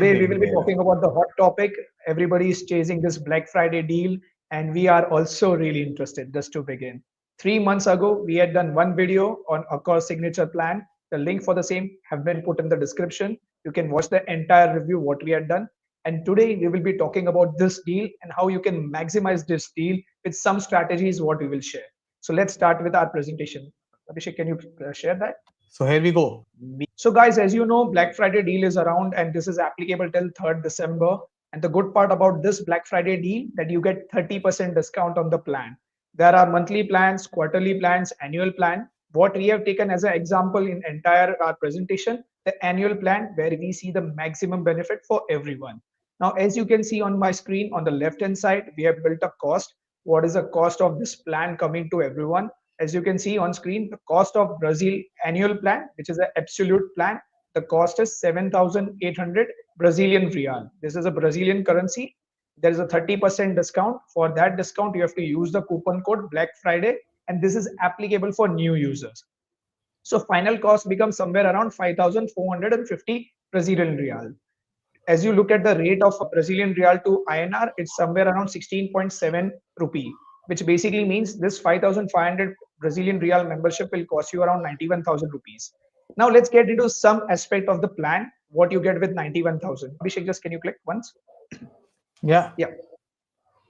Today we will be talking about the hot topic. Everybody is chasing this Black Friday deal, and we are also really interested. Just to begin, 3 months ago we had done one video on Accor signature plan. The link for the same have been put in the description. You can watch the entire review what we had done. And today we will be talking about this deal and how you can maximize this deal with some strategies what we will share. So let's start with our presentation. Abhishek, can you share that? So here we go. So, guys, as you know, Black Friday deal is around and this is applicable till 3rd December. And the good part about this Black Friday deal that you get 30% discount on the plan. There are monthly plans, quarterly plans, annual plan. What we have taken as an example in entire our presentation, the annual plan where we see the maximum benefit for everyone. Now, as you can see on my screen on the left hand side, we have built a cost. What is the cost of this plan coming to everyone? As you can see on screen, the cost of Brazil annual plan, which is an absolute plan, the cost is 7,800 Brazilian real. This is a Brazilian currency. There is a 30% discount. For that discount, you have to use the coupon code Black Friday, and this is applicable for new users. So final cost becomes somewhere around 5,450 Brazilian real. As you look at the rate of Brazilian real to INR, it's somewhere around 16.7 rupee, which basically means this 5,500 Brazilian real membership will cost you around 91,000 rupees. Now let's get into some aspect of the plan, what you get with 91,000. Abhishek, just can you click once? Yeah. Yeah.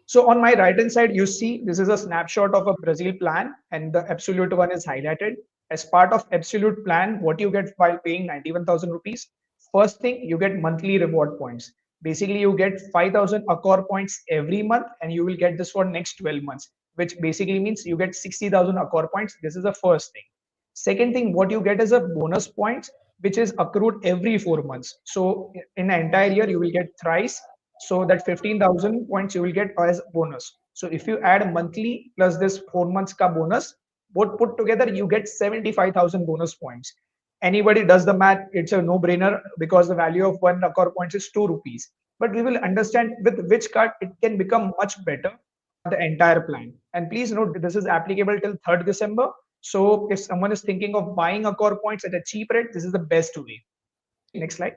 So on my right hand side, you see this is a snapshot of a Brazil plan and the absolute one is highlighted. As part of absolute plan, what you get while paying 91,000 rupees? First thing, you get monthly reward points. Basically, you get 5,000 Accor points every month and you will get this for next 12 months, which basically means you get 60,000 Accor points. This is the first thing. Second thing, what you get is a bonus points, which is accrued every 4 months. So in an entire year, you will get thrice, so that 15,000 points you will get as bonus. So if you add monthly plus this 4 months ka bonus, both put together, you get 75,000 bonus points. Anybody does the math, it's a no-brainer because the value of one Accor points is 2 rupees. But we will understand with which card it can become much better, the entire plan. And please note this is applicable till 3rd December. So if someone is thinking of buying Accor points at a cheap rate, this is the best way. Next slide.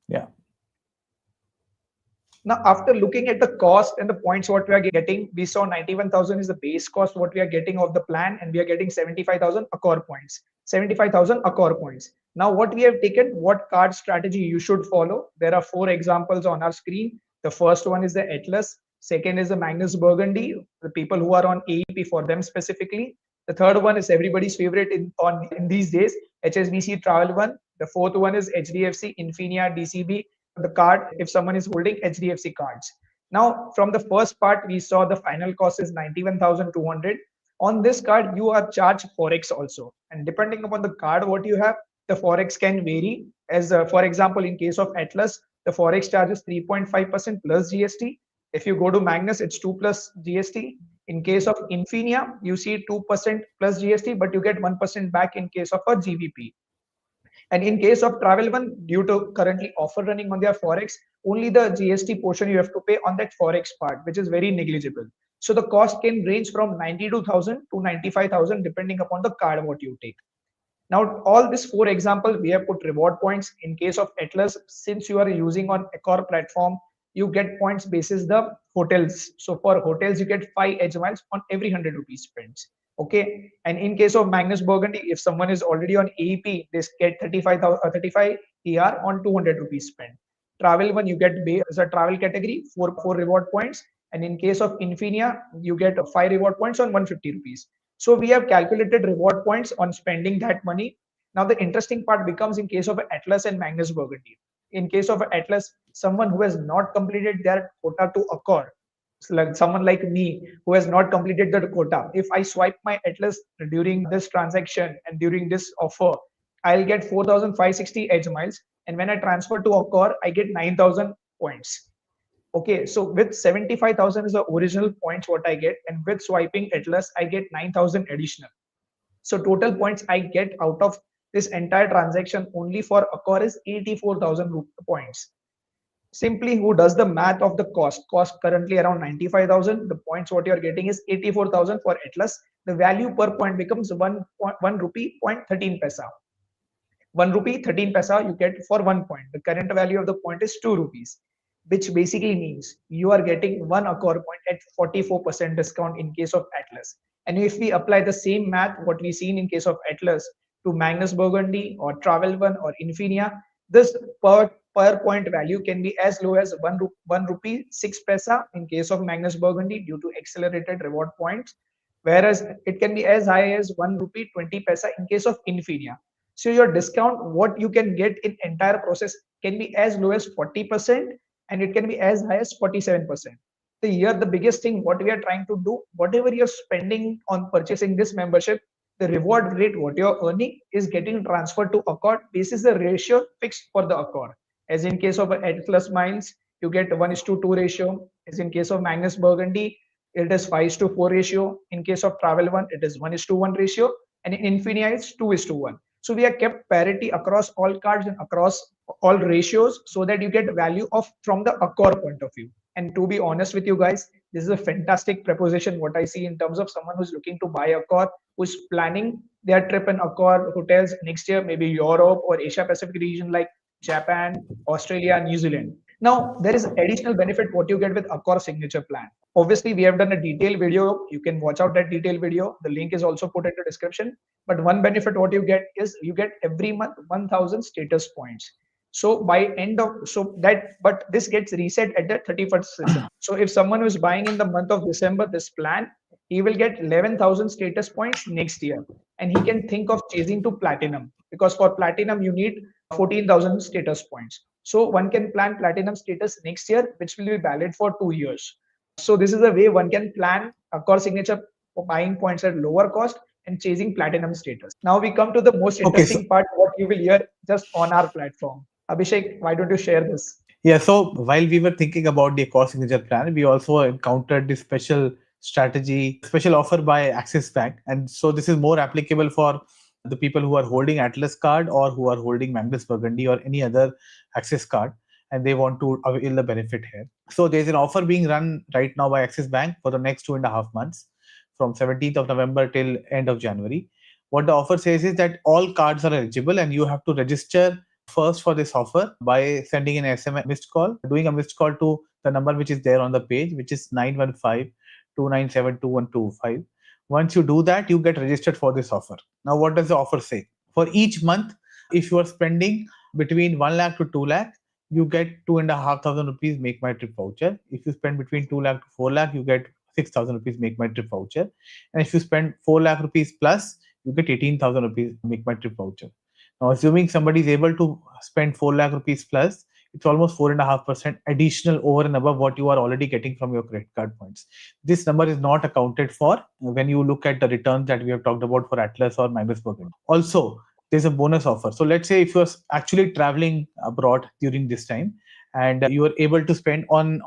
Yeah. Now, after looking at the cost and the points what we are getting, we saw 91,000 is the base cost what we are getting of the plan, and we are getting 75,000 Accor points. 75,000 Accor points. Now, what we have taken, what card strategy you should follow? There are 4 examples on our screen. The first one is the Atlas. Second is the Magnus Burgundy, the people who are on AEP for them specifically. The third one is everybody's favorite in these days, HSBC TravelOne. The fourth one is HDFC, Infinia, DCB, the card if someone is holding HDFC cards. Now, from the first part, we saw the final cost is 91,200. On this card, you are charged Forex also. And depending upon the card, what you have, the Forex can vary. As for example, in case of Atlas, the Forex charge is 3.5% plus GST. If you go to Magnus, it's 2 plus GST. In case of Infinia, you see 2% plus GST, but you get 1% back in case of a GBP. And in case of TravelOne, due to currently offer running on their Forex, only the GST portion you have to pay on that Forex part, which is very negligible. So the cost can range from 92,000 to 95,000 depending upon the card what you take. Now, all these 4 examples, we have put reward points. In case of Atlas, since you are using on Accor platform, you get points basis the hotels. So for hotels, you get 5 edge miles on every 100 rupees spent. Okay. And in case of Magnus Burgundy, if someone is already on AEP, they get 35 ER on 200 rupees spent. TravelOne, you get as a travel category, four reward points. And in case of Infinia, you get 5 reward points on 150 rupees. So we have calculated reward points on spending that money. Now the interesting part becomes in case of Atlas and Magnus Burgundy. In case of Atlas, someone who has not completed their quota to Accor, like someone like me who has not completed the quota, if I swipe my Atlas during this transaction and during this offer, I'll get 4,560 edge miles. And when I transfer to Accor, I get 9,000 points. Okay, so with 75,000 is the original points what I get, and with swiping Atlas, I get 9,000 additional. So total points I get out of this entire transaction only for Accor is 84,000 points. Simply, who does the math of the cost currently around 95,000, the points what you are getting is 84,000 for Atlas. The value per point becomes 1 rupee point 13 paisa. 1 rupee 13 paisa you get for 1 point. The current value of the point is 2 rupees, which basically means you are getting one Accor point at 44% discount in case of Atlas. And if we apply the same math, what we seen in case of Atlas to Magnus Burgundy or TravelOne or Infinia, this per point value can be as low as 1 rupee 6 paisa in case of Magnus Burgundy due to accelerated reward points, whereas it can be as high as 1 rupee 20 paisa in case of Infinia. So your discount, what you can get in entire process can be as low as 40% and it can be as high as 47%. So here the biggest thing what we are trying to do, whatever you're spending on purchasing this membership, the reward rate what you're earning is getting transferred to Accor. This is the ratio fixed for the Accor. As in case of Atlas Miles, you get 1:2 ratio. As in case of Magnus Burgundy, it is 5:4 ratio. In case of TravelOne, it is 1:1 ratio. And in Infinia, it's 2:1. So we have kept parity across all cards and across all ratios so that you get value of from the Accor point of view. And to be honest with you guys, this is a fantastic proposition what I see in terms of someone who's looking to buy Accor, who's planning their trip in Accor hotels next year, maybe Europe or Asia Pacific region like Japan, Australia, New Zealand. Now, there is additional benefit what you get with Accor signature plan. Obviously, we have done a detailed video. You can watch out that detailed video. The link is also put in the description. But one benefit what you get is you get every month 1,000 status points. So by end of so that but this gets reset at the 31st December. So if someone is buying in the month of December this plan, he will get 11,000 status points next year, and he can think of chasing to platinum because for platinum you need 14,000 status points. So one can plan platinum status next year, which will be valid for 2 years. So this is a way one can plan a core signature for buying points at lower cost and chasing platinum status. Now we come to the most Okay, so interesting part, what you will hear just on our platform. Abhishek, why don't you share this? yeah, so while we were thinking about the Accor signature plan, we also encountered this special strategy, special offer by Axis Bank. And so this is more applicable for the people who are holding Atlas card or who are holding Magnus Burgundy or any other Axis card and they want to avail the benefit here. So there's an offer being run right now by Axis Bank for the next 2.5 months from 17th of November till end of January. What the offer says is that all cards are eligible and you have to register first for this offer by sending an SMS missed call, doing a missed call to the number which is there on the page, which is 915-297-2125. Once you do that, you get registered for this offer. Now, what does the offer say? For each month, if you are spending between 1 lakh to 2 lakh, you get 2,500 rupees Make My Trip voucher. If you spend between 2 lakh to 4 lakh, you get 6,000 rupees Make My Trip voucher. And if you spend 4 lakh rupees plus, you get 18,000 rupees Make My Trip voucher. Now, assuming somebody is able to spend 4 lakh rupees plus, it's almost 4.5% additional over and above what you are already getting from your credit card points. This number is not accounted for when you look at the returns that we have talked about for Atlas or Magnus Burgundy. Also, there's a bonus offer. So let's say if you're actually traveling abroad during this time and you are able to spend on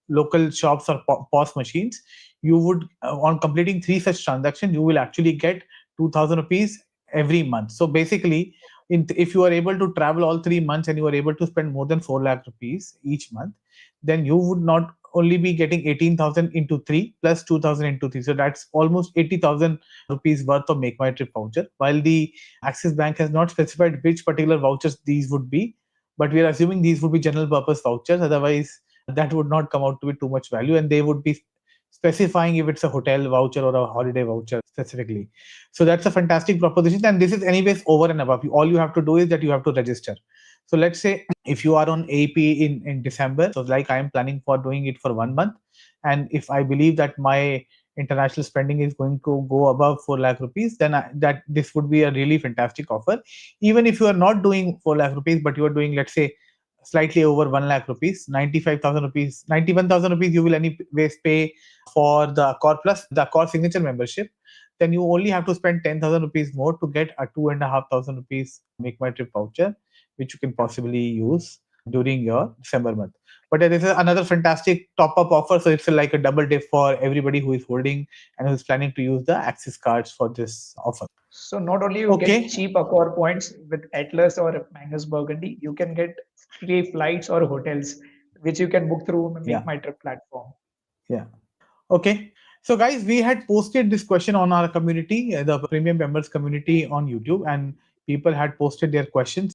local shops or POS machines, you would on completing 3 such transactions, you will actually get 2,000 rupees every month. So basically, if you are able to travel all 3 months and you are able to spend more than 4 lakh rupees each month, then you would not only be getting 18,000 into 3 plus 2,000 into 3. So that's almost 80,000 rupees worth of Make My Trip voucher. While the Axis Bank has not specified which particular vouchers these would be, but we are assuming these would be general purpose vouchers. Otherwise, that would not come out to be too much value, and they would be specifying if it's a hotel voucher or a holiday voucher specifically. So that's a fantastic proposition. And this is anyways over and above. All you have to do is that you have to register. So let's say if you are on AEP in December, so like I am planning for doing it for 1 month. And if I believe that my international spending is going to go above 4 lakh rupees, then that this would be a really fantastic offer. Even if you are not doing 4 lakh rupees, but you are doing, let's say, slightly over 1 lakh rupees, 95,000 rupees, 91,000 rupees, you will anyways pay for the Accor Plus, the Accor Signature membership. Then you only have to spend 10,000 rupees more to get a 2,500 rupees Make My Trip voucher, which you can possibly use during your December month. But this is another fantastic top-up offer. So it's like a double dip for everybody who is holding and who is planning to use the Axis cards for this offer. So not only you get Okay. cheap Accor points with Atlas or Magnus Burgundy, you can get free flights or hotels, which you can book through Yeah. Make My Trip platform. Yeah. Okay. So, guys, we had posted this question on our community, the premium members community on YouTube, and people had posted their questions